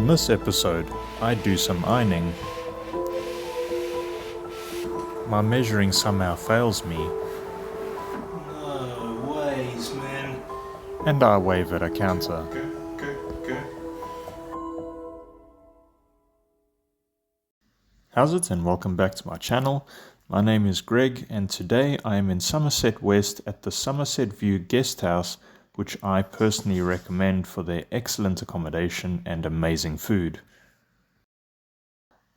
On this episode, I do some ironing. My measuring somehow fails me. No ways, man. And I wave at a counter. Go. How's it, and welcome back to my channel. My name is Greg, and today I am in Somerset West at the Somerset View Guest House, which I personally recommend for their excellent accommodation and amazing food.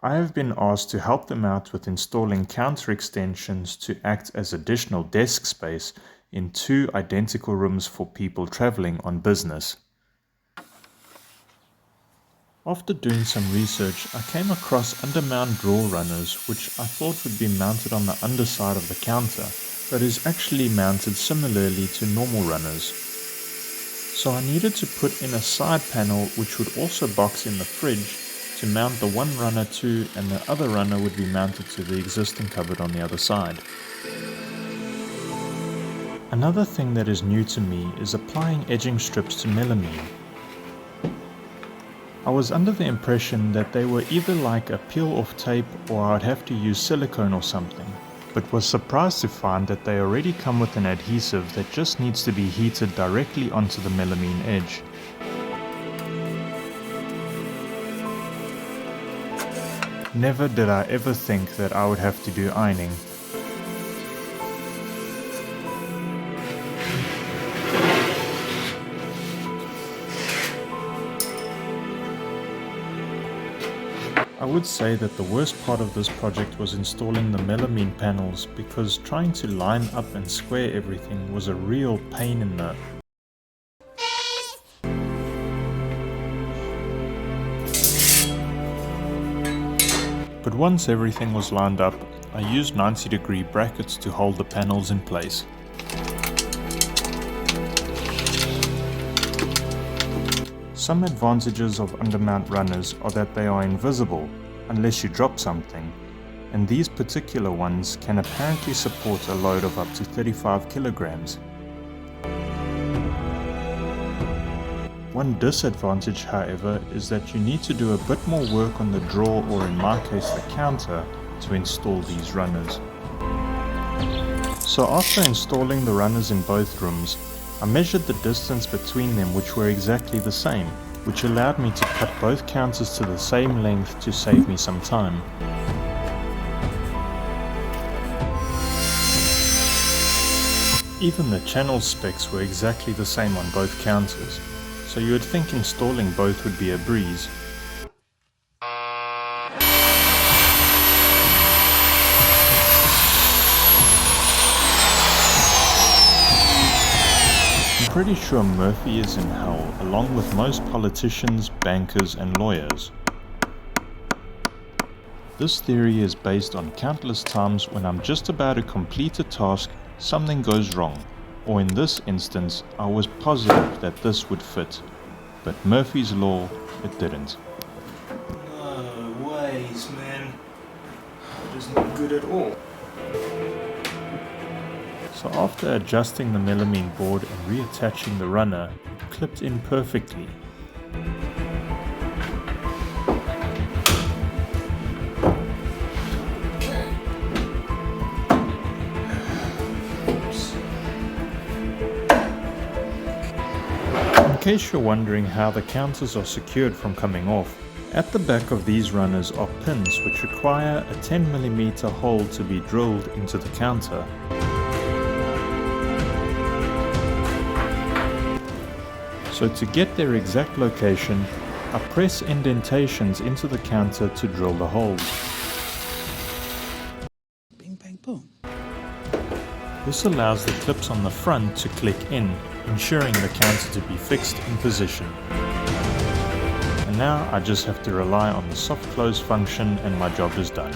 I have been asked to help them out with installing counter extensions to act as additional desk space in 2 identical rooms for people traveling on business. After doing some research, I came across Undermount drawer runners, which I thought would be mounted on the underside of the counter, but is actually mounted similarly to normal runners. So I needed to put in a side panel which would also box in the fridge to mount the one runner to, and the other runner would be mounted to the existing cupboard on the other side. Another thing that is new to me is applying edging strips to melamine. I was under the impression that they were either like a peel-off tape or I'd have to use silicone or something, but was surprised to find that they already come with an adhesive that just needs to be heated directly onto the melamine edge. Never did I ever think that I would have to do ironing. I would say that the worst part of this project was installing the melamine panels, because trying to line up and square everything was a real pain in the... But once everything was lined up, I used 90-degree brackets to hold the panels in place. Some advantages of Undermount runners are that they are invisible unless you drop something, and these particular ones can apparently support a load of up to 35 kilograms. One disadvantage, however, is that you need to do a bit more work on the drawer, or in my case the counter, to install these runners. So after installing the runners in both rooms, I measured the distance between them, which were exactly the same, which allowed me to cut both counters to the same length to save me some time. Even the channel specs were exactly the same on both counters, so you would think installing both would be a breeze. I'm pretty sure Murphy is in hell, along with most politicians, bankers and lawyers. This theory is based on countless times when I'm just about to complete a task, something goes wrong, or in this instance I was positive that this would fit, but Murphy's Law, it didn't. No ways, man. That is not good at all. So after adjusting the melamine board and reattaching the runner, it clipped in perfectly. In case you're wondering how the counters are secured from coming off, at the back of these runners are pins which require a 10mm hole to be drilled into the counter. So to get their exact location, I press indentations into the counter to drill the holes. Bing, bang, boom. This allows the clips on the front to click in, ensuring the counter to be fixed in position. And now I just have to rely on the soft close function and my job is done.